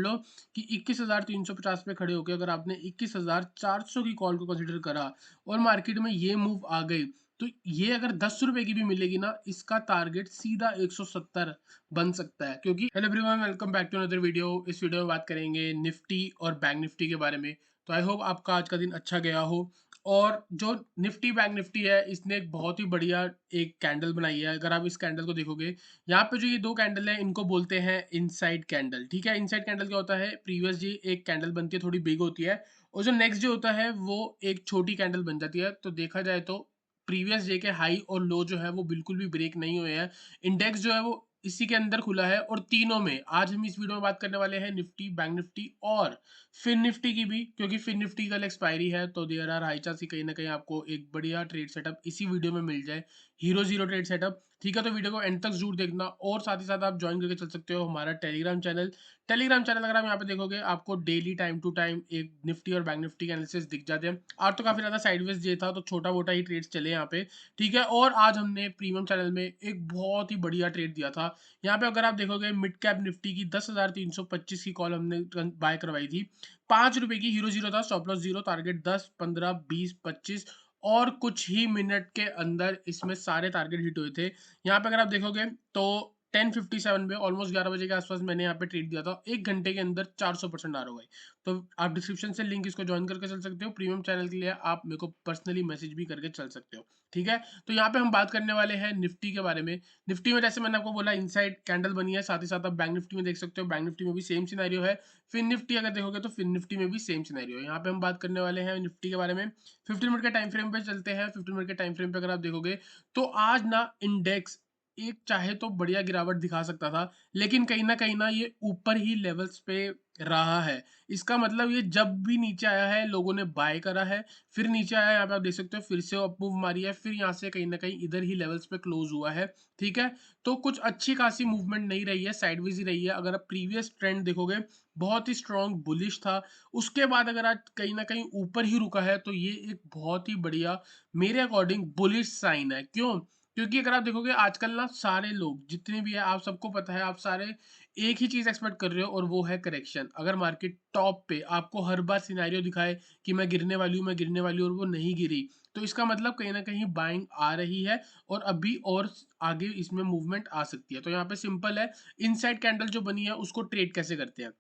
लो कि 21,350 पे खड़े होके अगर आपने 21,400 की कॉल को कंसीडर करा और मार्केट में ये मूव आ गई, तो ये अगर 10 रुपए की भी मिलेगी ना, इसका टारगेट सीधा 170 बन सकता है। क्योंकि hello everyone, welcome back to another video. इस वीडियो में बात करेंगे निफ्टी और बैंक निफ्टी के बारे में। तो आई होप आपका आज का दिन अच्छा गया हो। और जो निफ्टी बैंक निफ्टी है, इसने एक बहुत ही बढ़िया एक कैंडल बनाई है। अगर आप इस कैंडल को देखोगे, यहाँ पे जो ये दो कैंडल है, इनको बोलते हैं इनसाइड कैंडल। ठीक है, इनसाइड कैंडल क्या होता है? प्रीवियस जी एक कैंडल बनती है, थोड़ी बिग होती है, और जो नेक्स्ट जो होता है वो एक छोटी कैंडल बन जाती है। तो देखा जाए तो प्रीवियस डे के हाई और लो जो है वो बिल्कुल भी ब्रेक नहीं हुए हैं। इंडेक्स जो है वो इसी के अंदर खुला है, और तीनों में आज हम इस वीडियो में बात करने वाले हैं निफ्टी, बैंक निफ्टी और फिन निफ्टी की भी। क्योंकि फिन निफ्टी कल एक्सपायरी है, तो देयर आर हाई चांस कहीं ना कहीं आपको एक बढ़िया ट्रेड सेटअप इसी वीडियो में मिल जाए, हीरो जीरो ट्रेड सेटअप। ठीक है, तो वीडियो को एंड तक जरूर देखना, और साथ ही साथ आप ज्वाइन करके चल सकते हो हमारा टेलीग्राम चैनल। टेलीग्राम चैनल अगर आप यहाँ पे देखोगे, आपको डेली टाइम टू टाइम एक निफ्टी और बैंक निफ्टी के एनालिसिस दिख जाते हैं। आज तो काफी ज्यादा साइडवेज डे था, तो छोटा मोटा ही ट्रेड्स चले यहाँ पे। ठीक है, और आज हमने प्रीमियम चैनल में एक बहुत ही बढ़िया ट्रेड दिया था। यहाँ पे अगर आप देखोगे, मिड कैप निफ्टी की 10,325 की कॉल हमने बाय करवाई थी। 5 रुपए की, हीरो जीरो था, स्टॉप लॉस जीरो, टारगेट 10, 15, 20, 25 और कुछ ही मिनट के अंदर इसमें सारे टारगेट हिट हुए थे। यहाँ पे अगर आप देखोगे तो 10:57 पे, ऑलमोस्ट 11 बजे के आसपास मैंने यहाँ पे ट्रेड दिया था। 1 घंटे के अंदर 400% ROI। तो आप डिस्क्रिप्शन से लिंक इसको ज्वाइन करके चल सकते हो। प्रीमियम चैनल के लिए आप मेरे को पर्सनली मैसेज भी करके चल सकते हो। ठीक है, तो यहाँ पे हम बात करने वाले हैं निफ्टी के बारे में। निफ्टी में जैसे मैंने आपको बोला, इनसाइड कैंडल बनी है, साथ ही साथ आप बैंक निफ्टी में देख सकते हो, बैंक निफ्टी में भी सेम सिनेरियो है। फिन निफ्टी अगर देखोगे तो फिन निफ्टी में भी सेम सिनेरियो है। यहाँ पे हम बात करने वाले हैं निफ्टी के बारे में। 15 मिनट के टाइम फ्रेम पे चलते हैं। 15 मिनट के टाइम फ्रेम पे अगर आप देखोगे, तो आज ना इंडेक्स एक चाहे तो बढ़िया गिरावट दिखा सकता था, लेकिन कहीं ना ये ऊपर ही लेवल्स पे रहा है। इसका मतलब ये जब भी नीचे आया है, लोगों ने बाय करा है, फिर नीचे आया, यहाँ पे आप देख सकते हो, फिर से अप मूव मारी है, फिर यहाँ से कहीं ना कहीं इधर ही लेवल्स पे क्लोज हुआ है। ठीक है, तो कुछ अच्छी खासी मूवमेंट नहीं रही है, साइडवेज ही रही है। अगर आप प्रीवियस ट्रेंड देखोगे, बहुत ही स्ट्रॉन्ग बुलिश था। उसके बाद अगर आज कहीं ना कहीं ऊपर ही रुका है, तो ये एक बहुत ही बढ़िया, मेरे अकॉर्डिंग बुलिश साइन है। क्यों? क्योंकि अगर आप देखोगे, आजकल ना सारे लोग जितने भी है, आप सबको पता है, आप सारे एक ही चीज एक्सपेक्ट कर रहे हो, और वो है करेक्शन। अगर मार्केट टॉप पे आपको हर बार सिनेरियो दिखाए कि मैं गिरने वाली हूँ, मैं गिरने वाली हूँ, और वो नहीं गिरी, तो इसका मतलब कहीं ना कहीं बाइंग आ रही है, और अभी और आगे इसमें मूवमेंट आ सकती है। तो यहाँ पे सिंपल है, इनसाइड कैंडल जो बनी है उसको ट्रेड कैसे करते हैं।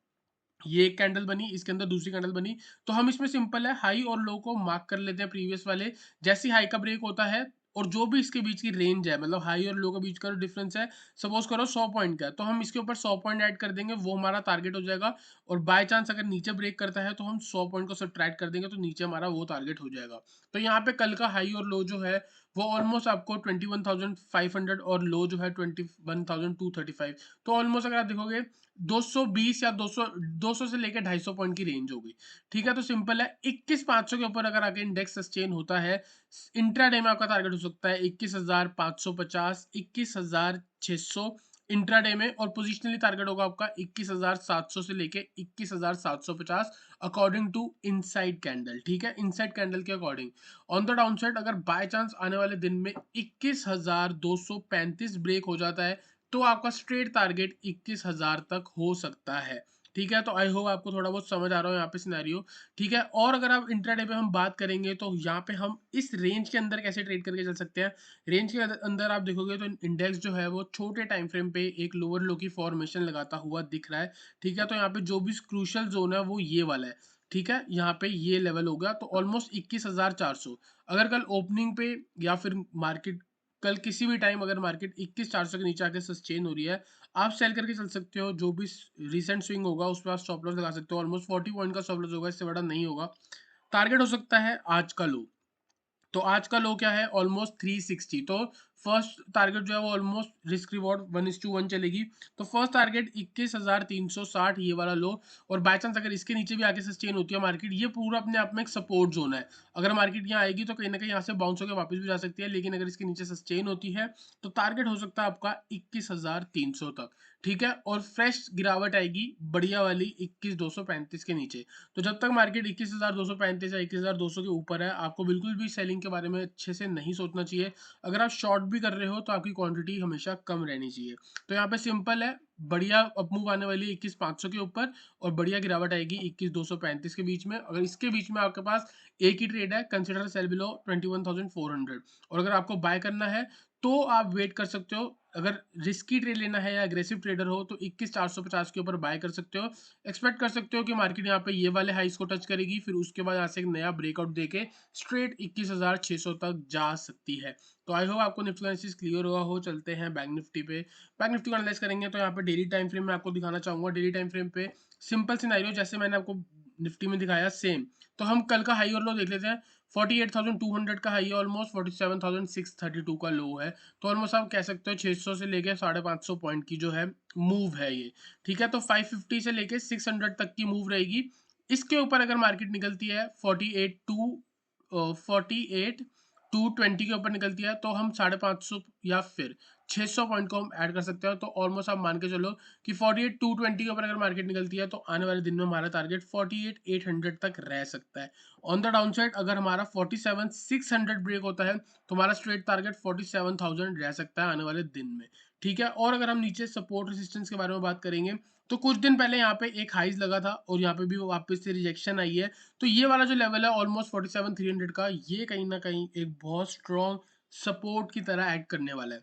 ये एक कैंडल बनी, इसके अंदर दूसरी कैंडल बनी, तो हम इसमें सिंपल है, हाई और लो को मार्क कर लेते हैं प्रीवियस वाले। जैसे ही हाई का ब्रेक होता है, और जो भी इसके बीच की रेंज है, मतलब हाई और लो के बीच का डिफरेंस है, सपोज करो 100 पॉइंट का है, तो हम इसके ऊपर 100 पॉइंट ऐड कर देंगे, वो हमारा टारगेट हो जाएगा। और बाय चांस अगर नीचे ब्रेक करता है, तो हम 100 पॉइंट को सब्ट्रैक्ट कर देंगे, तो नीचे हमारा वो टारगेट हो जाएगा। तो यहाँ पे कल का हाई और लो जो है, वो ऑलमोस्ट आपको 21,500, और लो जो है 21,235। तो ऑलमोस्ट अगर आप देखोगे, 220 या 200 200 से लेकर 250 पॉइंट की रेंज होगी। ठीक है, तो सिंपल है, 21,500 के ऊपर अगर आके इंडेक्स सस्टेन होता है, इंट्राडे में आपका टारगेट हो सकता है 21,550, 21,600 इंट्राडे में, और पोजिशनली टारगेट होगा आपका 21,700 से लेके 21,750, अकॉर्डिंग टू इनसाइड कैंडल। ठीक है, इनसाइड कैंडल के according. On the down side, अगर बाय चांस आने वाले दिन में 21,235 ब्रेक हो जाता है, तो आपका स्ट्रेट टारगेट 21,000 तक हो सकता है। ठीक है, तो आई होप आपको थोड़ा बहुत समझ आ रहा हो यहाँ पे सिनेरियो। ठीक है, और अगर आप इंट्राडे पे हम बात करेंगे, तो यहाँ पे हम इस रेंज के अंदर कैसे ट्रेड करके चल सकते हैं। रेंज के अंदर आप देखोगे, तो इंडेक्स जो है वो छोटे टाइम फ्रेम पे एक लोअर लो की फॉर्मेशन लगाता हुआ दिख रहा है। ठीक है, तो यहाँ पे जो भी क्रूशल जोन है वो ये वाला है। ठीक है, यहाँ पे ये लेवल होगा, तो ऑलमोस्ट 21,400। अगर कल ओपनिंग पे या फिर मार्केट कल किसी भी टाइम अगर मार्केट 21,400 के नीचे आके सस्टेन हो रही है, आप सेल करके चल सकते हो। जो भी रिसेंट स्विंग होगा उस पर आप स्टॉप लॉस लगा सकते हो। ऑलमोस्ट 40 पॉइंट का स्टॉप लॉस होगा, इससे बड़ा नहीं होगा। टारगेट हो सकता है आज का लो। तो आज का लो क्या है? ऑलमोस्ट 360। तो फर्स्ट टारगेट जो है वो ऑलमोस्ट रिस्क रिवॉर्ड 1:1 चलेगी। तो फर्स्ट टारगेट 21,360, ये वाला लो। और बाय चांस अगर इसके नीचे भी आके सस्टेन होती है मार्केट, ये पूरा अपने आप में एक सपोर्ट जोन है। अगर मार्केट यहाँ आएगी, तो कहीं ना कहीं यहाँ से बाउंस होकर वापस भी जा सकती है, लेकिन अगर इसके नीचे सस्टेन होती है, तो टारगेट हो सकता है आपका 21,300 तक। ठीक है, और फ्रेश गिरावट आएगी बढ़िया वाली 21,235 के नीचे। तो जब तक मार्केट 21,235 या 21,200 के ऊपर है, आपको बिल्कुल भी सेलिंग के बारे में अच्छे से नहीं सोचना चाहिए। अगर आप शॉर्ट भी कर रहे हो तो आपकी क्वांटिटी हमेशा कम रहनी चाहिए। तो यहाँ पे सिंपल है, बढ़िया अपमूव आने वाली है 21,500 के ऊपर और बढ़िया गिरावट आएगी 21,235 के बीच में। अगर इसके बीच में आपके पास एक ही ट्रेड है, कंसिडर सेल बिलो 21,400। और अगर आपको बाय करना है तो आप वेट कर सकते हो। अगर रिस्की ट्रेड लेना है या एग्रेसिव ट्रेडर हो तो 21,450 के ऊपर बाय कर सकते हो। एक्सपेक्ट कर सकते हो कि मार्केट यहाँ पे ये वाले हाइस को टच करेगी, फिर उसके बाद यहाँ से एक नया ब्रेकआउट देके स्ट्रेट 21,600 तक जा सकती है। तो आई होप आपको निफ्टी का एनालिसिस क्लियर हुआ हो। चलते हैं बैंक निफ्टी पे। बैंक निफ्टी को एनालाइज करेंगे तो यहाँ पे डेली टाइम फ्रेम में आपको दिखाना चाहूंगा। डेली टाइम फ्रेम पे सिंपल सिनेरियो जैसे मैंने आपको निफ्टी में दिखाया सेम। तो हम कल का हाई और लो देख लेते हैं। 48,200 का हाई है, ऑलमोस्ट 47,632 का लो है। तो ऑलमोस्ट आप कह सकते हो 600 से लेके 550 पॉइंट की जो है मूव है ये। ठीक है, तो 550 से लेके 600 तक की मूव रहेगी। इसके ऊपर अगर मार्केट निकलती है 48,220 के ऊपर निकलती है तो हम 550 या फिर 600 पॉइंट को हम ऐड कर सकते हैं। तो ऑलमोस्ट आप मान के चलो कि 48,220 के ऊपर अगर मार्केट निकलती है तो आने वाले दिन में हमारा टारगेट 48,800 तक रह सकता है। ऑन द डाउन साइड अगर हमारा 47,600 ब्रेक होता है तो हमारा स्ट्रेट टारगेट 47,000 रह सकता है आने वाले दिन में। ठीक है, और अगर हम नीचे सपोर्ट रेजिस्टेंस के बारे में बात करेंगे तो कुछ दिन पहले यहाँ पे एक हाइज लगा था और यहाँ पे भी वापस से रिजेक्शन आई है। तो ये वाला जो लेवल है ऑलमोस्ट 47,300 का, ये कहीं ना कहीं एक बहुत स्ट्रॉन्ग सपोर्ट की तरह एक्ट करने वाला है।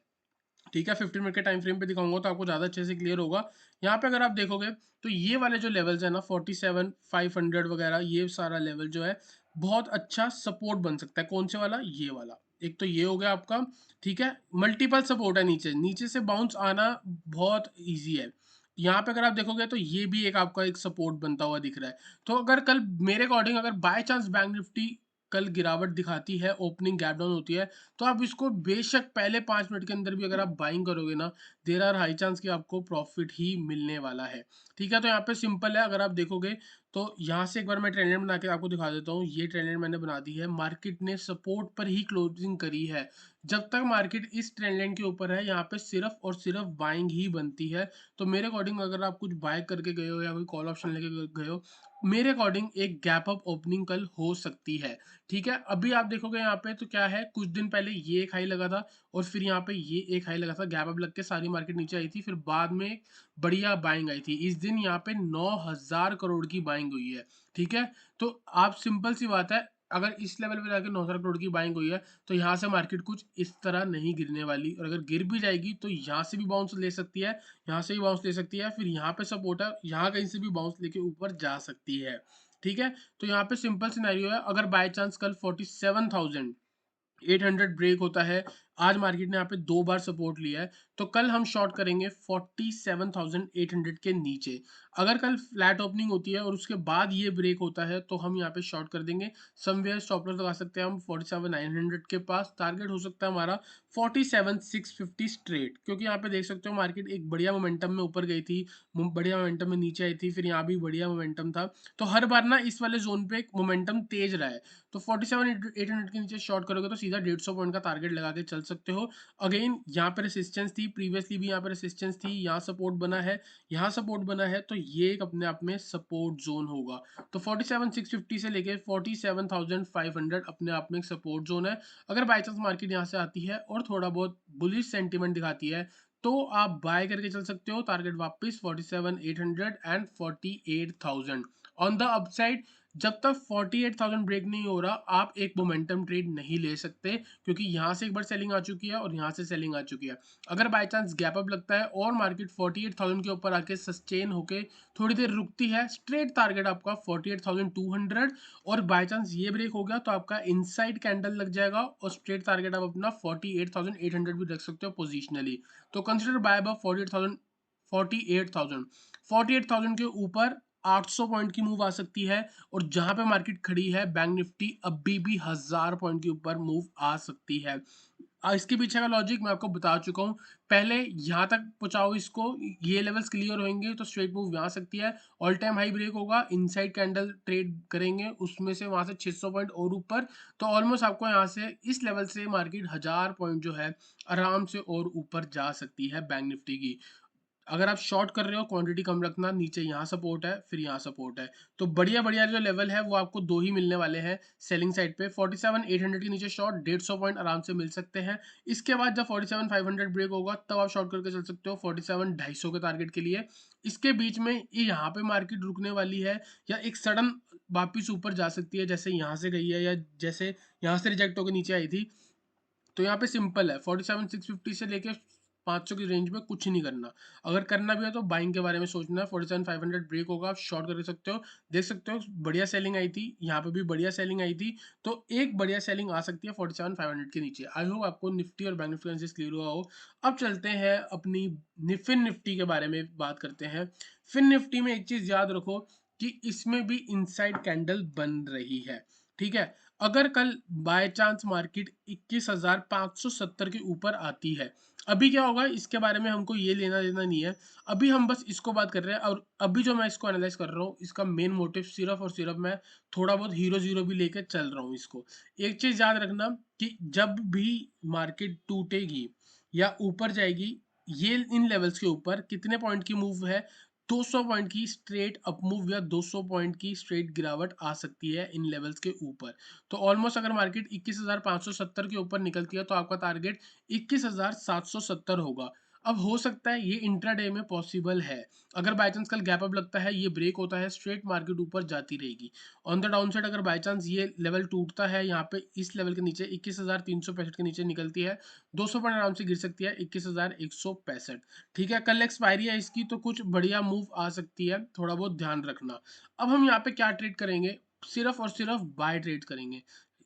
ठीक है, 15 मिनट के टाइम फ्रेम पे दिखाऊंगा तो आपको ज़्यादा अच्छे से क्लियर होगा। यहाँ पे अगर आप देखोगे तो ये वाले जो लेवल्स है ना 47,500 वगैरह, ये सारा लेवल जो है बहुत अच्छा सपोर्ट बन सकता है। कौन से वाला? ये वाला। एक तो ये हो गया आपका। ठीक है, मल्टीपल सपोर्ट है, नीचे नीचे से बाउंस आना बहुत ईजी है। यहाँ पे अगर आप देखोगे तो ये भी एक आपका एक सपोर्ट बनता हुआ दिख रहा है। तो अगर कल मेरे अकॉर्डिंग अगर बाय चांस बैंक निफ्टी कल गिरावट दिखाती है, ओपनिंग गैप डाउन होती है, तो आप इसको बेशक पहले 5 मिनट के अंदर भी अगर आप बाइंग करोगे ना, देर आर हाई चांस कि आपको प्रॉफिट ही मिलने वाला है। ठीक है, तो यहाँ पे सिंपल है, अगर आप देखोगे तो यहाँ से एक बार मैं ट्रेंड लाइन बना के आपको दिखा देता हूँ। ये ट्रेंड लाइन मैंने बना दी है, मार्केट ने सपोर्ट पर ही क्लोजिंग करी है। जब तक मार्केट इस ट्रेंड लाइन के ऊपर है यहाँ पे सिर्फ और सिर्फ बाइंग ही बनती है। तो मेरे अकॉर्डिंग अगर आप कुछ बाय करके गए हो या कोई कॉल ऑप्शन लेके गए हो, मेरे अकॉर्डिंग एक गैप अप ओपनिंग कल हो सकती है। ठीक है, अभी आप देखोगे यहाँ पे तो क्या है, कुछ दिन पहले ये एक हाई लगा था और फिर यहाँ पे ये एक हाई लगा था, गैप अप लग के सारी मार्केट नीचे आई थी, फिर बाद में बढ़िया बाइंग आई थी। इस दिन यहाँ पे 9,000 करोड़ की बाइंग हुई है। ठीक है, तो आप सिंपल सी बात है, अगर इस लेवल पे जाके 9,000 करोड़ की बाइंग हुई है तो यहाँ से मार्केट कुछ इस तरह नहीं गिरने वाली, और अगर गिर भी जाएगी तो यहाँ से भी बाउंस ले सकती है, यहाँ से भी बाउंस ले सकती है, फिर यहाँ पे सपोर्ट है, यहाँ कहीं से भी बाउंस लेके ऊपर जा सकती है। ठीक है, तो यहाँ पे सिंपल सिनेरियो है, अगर बाय चांस कल 47,800 ब्रेक होता है, आज मार्केट ने यहाँ पे 2 बार सपोर्ट लिया है, तो कल हम शॉर्ट करेंगे 47,800 के नीचे। अगर कल फ्लैट ओपनिंग होती है और उसके बाद ये ब्रेक होता है तो हम यहाँ पे शॉर्ट कर देंगे। समवेयर स्टॉप लॉस लगा सकते हैं हम 47,900 के पास। टारगेट हो सकता है हमारा 47,650 स्ट्रेट, क्योंकि यहाँ पे देख सकते हो मार्केट एक बढ़िया मोमेंटम में ऊपर गई थी, बढ़िया मोमेंटम में नीचे आई थी, फिर यहाँ भी बढ़िया मोमेंटम था। तो हर बार ना इस वाले जोन पे मोमेंटम तेज रहा है। तो 47,800 के नीचे शॉर्ट करोगे तो सीधा 150 पॉइंट का टारगेट लगा के चल सकते हो। अगेन यहाँ पे रेसिस्टेंस थी, प्रीवियसली भी यहाँ पे रेसिस्टेंस थी, यहाँ सपोर्ट बना है, यहाँ सपोर्ट बना है, तो ये एक अपने आप में सपोर्ट जोन होगा। तो 47,650 से लेके 47,500 अपने आप में एक सपोर्ट जोन है। अगर बाई चांस मार्केट यहाँ से आती है और थोड़ा बहुत बुलिश सेंटीमेंट दिखाती है तो आप बाय करके चल सकते हो। टारगेट वापस 47,800 एंड 48,000 ऑन द अपसाइड। जब तक 48,000 ब्रेक नहीं हो रहा आप एक मोमेंटम ट्रेड नहीं ले सकते, क्योंकि यहाँ से एक बार सेलिंग आ चुकी है और यहाँ से सेलिंग आ चुकी है। अगर बाय चांस गैप अप लगता है और मार्केट 48,000 के ऊपर आके सस्टेन होके थोड़ी देर रुकती है, स्ट्रेट टारगेट आपका 48,200। और बाय चांस ये ब्रेक हो गया तो आपका इनसाइड कैंडल लग जाएगा और स्ट्रेट टारगेट आप अपना 48,800 भी रख सकते हो पोजिशनली। तो कंसिडर बाय अब 48,000, 48,000, 48,000 के ऊपर 800 पॉइंट की मूव आ सकती है। और जहां पे मार्केट खड़ी है बैंक निफ्टी अभी भी 1,000 पॉइंट के ऊपर मूव आ सकती है। इसके पीछे का लॉजिक मैं आपको बता चुका हूँ। पहले यहाँ तक पहुंचाओ इसको, ये लेवल्स क्लियर होंगे तो स्ट्रेट मूव यहाँ आ सकती है। ऑल टाइम हाई ब्रेक होगा, इनसाइड कैंडल ट्रेड करेंगे उसमें से वहां से 600 पॉइंट और ऊपर, तो ऑलमोस्ट आपको यहाँ से इस लेवल से मार्केट 1,000 पॉइंट जो है आराम से और ऊपर जा सकती है बैंक निफ्टी की। अगर आप शॉर्ट कर रहे हो क्वांटिटी कम रखना, नीचे यहाँ सपोर्ट है, फिर यहाँ सपोर्ट है। तो बढ़िया बढ़िया जो लेवल है वो आपको दो ही मिलने वाले हैं सेलिंग साइड पे। 47,800 के नीचे शॉर्ट 150 पॉइंट आराम से मिल सकते हैं। इसके बाद जब 47,500 ब्रेक होगा तब आप शॉर्ट करके चल सकते हो 47,250 के टारगेट के लिए। इसके बीच में ये यहाँ पे मार्केट रुकने वाली है या एक सडन वापिस ऊपर जा सकती है, जैसे यहाँ से गई है या जैसे यहाँ से रिजेक्ट होकर नीचे आई थी। तो यहाँ पे सिंपल है, 47,650 से लेके 500 की रेंज में कुछ नहीं करना। अगर करना भी है तो बाइंग के बारे में सोचना है। 47,500 ब्रेक होगा, आप शॉर्ट कर सकते हो। देख सकते हो बढ़िया सेलिंग आई थी, यहाँ पे भी बढ़िया सेलिंग आई थी। तो एक बढ़िया सेलिंग आ सकती है 47,500 के नीचे। आई होप आपको निफ्टी और बैंक निफ्टी का क्लियर हुआ हो। अब चलते हैं अपनी फिन निफ्टी के बारे में बात करते हैं। फिन निफ्टी में एक चीज याद रखो कि इसमें भी इनसाइड कैंडल बन रही है, ठीक है। अगर कल बाय चांस मार्केट 21,570 के ऊपर आती है, अभी क्या होगा इसके बारे में हमको ये लेना देना नहीं है। अभी हम बस इसको बात कर रहे हैं, और अभी जो मैं इसको एनालाइज कर रहा हूँ इसका मेन मोटिव सिर्फ और सिर्फ मैं थोड़ा बहुत हीरो जीरो भी लेके चल रहा हूँ इसको। एक चीज याद रखना कि जब भी मार्केट टूटेगी या ऊपर जाएगी, ये इन लेवल्स के ऊपर कितने पॉइंट की मूव है, 200 पॉइंट की स्ट्रेट अप मूव या 200 पॉइंट की स्ट्रेट गिरावट आ सकती है इन लेवल्स के ऊपर। तो ऑलमोस्ट अगर मार्केट 21,570 के ऊपर निकलती है तो आपका टारगेट 21,770 होगा। अब हो सकता है ये इंट्राडे में पॉसिबल है। अगर बाय चांस कल गैप अप लगता है, ये ब्रेक होता है, स्ट्रेट मार्केट ऊपर जाती रहेगी। ऑन द डाउन साइड अगर बाय चांस ये लेवल टूटता है, यहाँ पे इस लेवल के नीचे 21,365 के नीचे निकलती है, 200 पॉइंट आराम से गिर सकती है 21,165। ठीक है, कल एक्सपायरी है इसकी तो कुछ बढ़िया मूव आ सकती है, थोड़ा बहुत ध्यान रखना। अब हम यहाँ पे क्या ट्रेड करेंगे, सिर्फ और सिर्फ बाय ट्रेड करेंगे।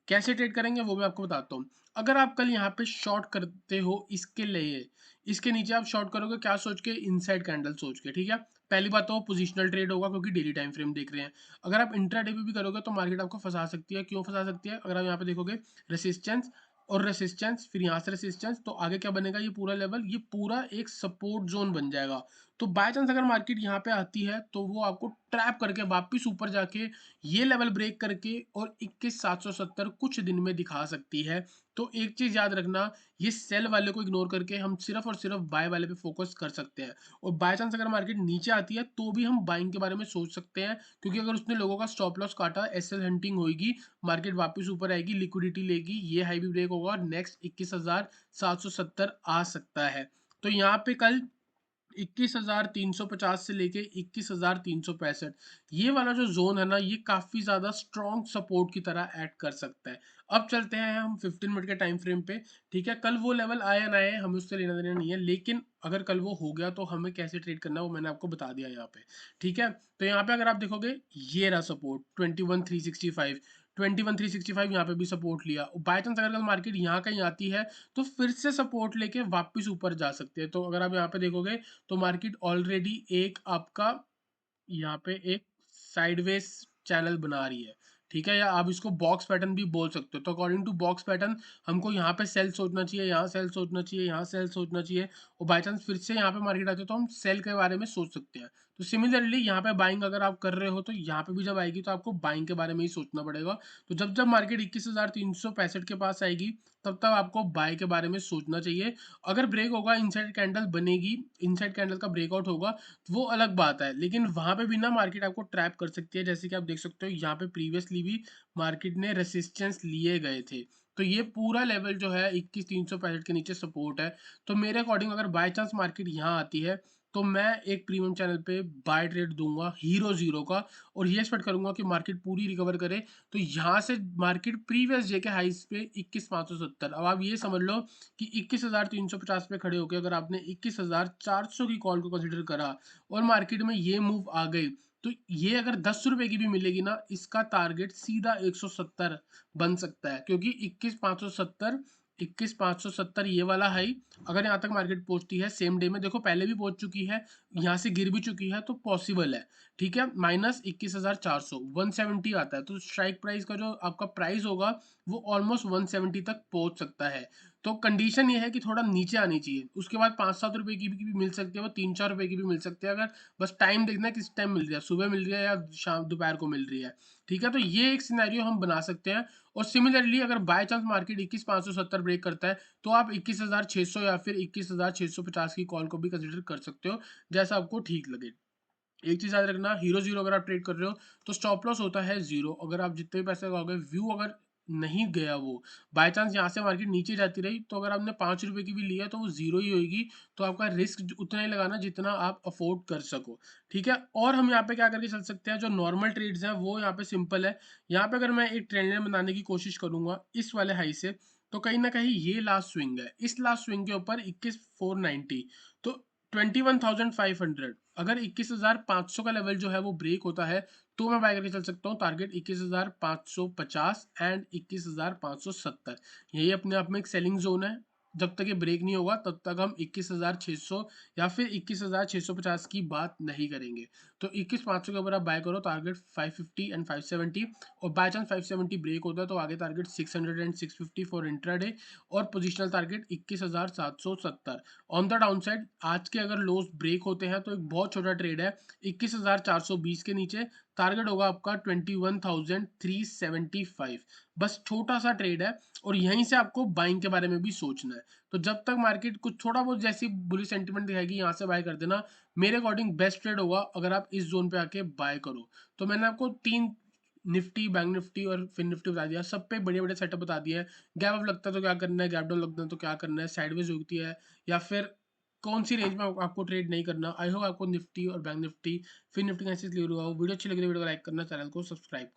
कैसे ट्रेड करेंगे वो मैं आपको बताता हूँ। अगर आप कल यहाँ पे शॉर्ट करते हो इसके लिए, इसके नीचे आप शॉर्ट करोगे क्या सोच के, इनसाइड कैंडल सोच के, ठीक है। पहली बात तो पोजिशनल ट्रेड होगा क्योंकि डेली टाइम फ्रेम देख रहे हैं। अगर आप इंट्राडे पे भी करोगे तो मार्केट आपको फंसा सकती है। क्यों फंसा सकती है, अगर आप यहाँ पे देखोगे रेसिस्टेंस और रेसिस्टेंस, फिर यहाँ से रेसिस्टेंस, तो आगे क्या बनेगा, ये पूरा लेवल, ये पूरा एक सपोर्ट जोन बन जाएगा। तो बाय चांस अगर मार्केट यहाँ पे आती है तो वो आपको ट्रैप करके वापस ऊपर जाके ये लेवल ब्रेक करके और 21,770 कुछ दिन में दिखा सकती है। तो एक चीज याद रखना, ये सेल वाले को इग्नोर करके हम सिर्फ और सिर्फ बाय वाले पे फोकस कर सकते हैं। और बाय चांस अगर मार्केट नीचे आती है तो भी हम बाइंग के बारे में सोच सकते हैं, क्योंकि अगर उसने लोगों का स्टॉप लॉस काटा, एसएल हंटिंग होगी, मार्केट वापस ऊपर आएगी, लिक्विडिटी लेगी, ये हाई भी ब्रेक होगा और नेक्स्ट 21,770 आ सकता है। तो यहाँ पे कल 21,350 से लेके 21,365, ये वाला जो जोन है ना, ये काफी ज्यादा स्ट्रॉन्ग सपोर्ट की तरह ऐड कर सकता है। अब चलते हैं हम 15 मिनट के टाइम फ्रेम पे। ठीक है, कल वो लेवल आया ना आए हमें उससे लेना देना नहीं है, लेकिन अगर कल वो हो गया तो हमें कैसे ट्रेड करना है वो मैंने आपको बता दिया यहाँ पे। ठीक है, तो यहाँ पे अगर आप देखोगे ये रहा सपोर्ट 21,365, 21,365 यहाँ पे भी सपोर्ट लिया। बाय चांस अगर कल मार्केट यहाँ कहीं आती है तो फिर से सपोर्ट लेके वापस ऊपर जा सकते हैं। तो अगर आप यहाँ पे देखोगे तो मार्केट ऑलरेडी एक आपका यहाँ पे एक साइडवेज चैनल बना रही है, ठीक है, या आप इसको बॉक्स पैटर्न भी बोल सकते हो। तो अकॉर्डिंग टू बॉक्स पैटर्न हमको यहाँ पे सेल सोचना चाहिए, यहाँ सेल सोचना चाहिए, यहाँ सेल सोचना चाहिए, और बाई चांस फिर से यहाँ पे मार्केट आते हो तो हम सेल के बारे में सोच सकते हैं। तो सिमिलरली यहाँ पे बाइंग अगर आप कर रहे हो तो यहाँ पे भी जब आएगी तो आपको बाइंग के बारे में ही सोचना पड़ेगा। तो जब जब मार्केट 21,365 के पास आएगी तब तक आपको बाय के बारे में सोचना चाहिए। अगर ब्रेक होगा, इनसाइड कैंडल बनेगी, इनसाइड कैंडल का ब्रेकआउट होगा, वो अलग बात है, लेकिन वहां पे भी ना मार्केट आपको ट्रैप कर सकती है। जैसे कि आप देख सकते हो यहाँ पे प्रीवियसली भी मार्केट ने रेसिस्टेंस लिए गए थे। तो ये पूरा लेवल जो है 21,365 के नीचे सपोर्ट है। तो मेरे अकॉर्डिंग अगर बाय चांस मार्केट यहाँ आती है तो मैं एक प्रीमियम चैनल पे बाय ट्रेड दूंगा हीरो जीरो का, और ये एक्सपेक्ट करूंगा कि मार्केट पूरी रिकवर करे। तो यहाँ से मार्केट प्रीवियस डे के हाइस पे 21,570, अब आप ये समझ लो कि 21,350 पे खड़े होकर अगर आपने 21,400 की कॉल को कंसिडर करा और मार्केट में ये मूव आ गई, तो ये अगर 10 रुपए की भी मिलेगी ना, इसका टारगेट सीधा 170 बन सकता है, क्योंकि 21,570 ये वाला हाई अगर यहाँ तक मार्केट पहुंचती है सेम डे में, देखो पहले भी पहुंच चुकी है, यहाँ से गिर भी चुकी है, तो पॉसिबल है। ठीक है, माइनस 21,400 170 आता है, तो स्ट्राइक प्राइस का जो आपका प्राइस होगा वो ऑलमोस्ट 170 तक पहुंच सकता है। तो कंडीशन ये है कि थोड़ा नीचे आनी चाहिए, उसके बाद 5-7 रुपए की भी मिल सकती है, वो 3-4 रुपए की भी मिल सकती है, अगर बस टाइम देखना है किस टाइम मिल रही है, सुबह मिल रही है या शाम दोपहर को मिल रही है, ठीक है? तो ये एक सिनेरियो हम बना सकते हैं। और सिमिलरली अगर बाय चांस मार्केट 21,570 ब्रेक करता है, तो आप 21,600 या फिर 21,650 की कॉल को भी कंसीडर कर सकते हो, जैसा आपको ठीक लगे। एक चीज़ याद रखना, हीरो ज़ीरो अगर आप ट्रेड कर रहे हो तो स्टॉप लॉस होता है 0। अगर आप जितने भी पैसे लगाओगे, व्यू अगर नहीं गया वो, बाय चांस यहाँ से मार्केट नीचे जाती रही, तो अगर आपने 5 रुपए की भी लिया तो वो 0 ही होएगी। तो आपका रिस्क उतना ही लगाना जितना आप अफोर्ड कर सको, ठीक है? और हम यहाँ पे क्या करके चल सकते हैं, जो नॉर्मल ट्रेड्स हैं वो यहाँ पे सिंपल है। यहाँ पे अगर मैं एक ट्रेंड लाइन बनाने की कोशिश करूंगा इस वाले हाई से, तो कहीं ना कहीं ये लास्ट स्विंग है, इस लास्ट स्विंग के ऊपर 21,490, तो 21,500, अगर 21,500 का लेवल जो है वो ब्रेक होता है, तो मैं बाय करके चल सकता हूँ। टारगेट 21,550 एंड 21,570, यही अपने आप में एक सेलिंग जोन है। जब तक ये ब्रेक नहीं होगा तब तक हम 21,600 या फिर 21,650 की बात नहीं करेंगे। तो 21,500 के ऊपर आप बाय करो, टारगेट 550 एंड 570, और बाय चांस 570 ब्रेक होता है तो आगे टारगेट 600 एंड 650 फॉर इंट्राडे, और positional target 21,770। On the down side आज के अगर लोस ब्रेक होते हैं तो एक बहुत छोटा ट्रेड है, 21,420 के नीचे टारगेट होगा आपका 21,375, बस छोटा सा ट्रेड है। और यहीं से आपको बाइंग के बारे में भी सोचना है। तो जब तक मार्केट कुछ थोड़ा बहुत जैसी बुली सेंटीमेंट दिखाएगी, यहाँ से बाय कर देना। मेरे अकॉर्डिंग बेस्ट ट्रेड होगा अगर आप इस जोन पे आके बाय करो। तो मैंने आपको 3, निफ्टी, बैंक निफ्टी और फिन निफ्टी बता दिया, सब पे बढ़िया बढ़िया सेटअप बता दिया है। गैप अप लगता है तो क्या करना है, गैप डाउन लगता है तो क्या करना है, साइडवेज होती है या फिर कौन सी रेंज में आपको ट्रेड नहीं करना। आई होप आपको निफ्टी और बैंक निफ्टी, फिन निफ्टी का एनालिसिस क्लियर हुआ हो। वीडियो अच्छी लगी तो वीडियो को लाइक करना, चैनल को सब्सक्राइब करना।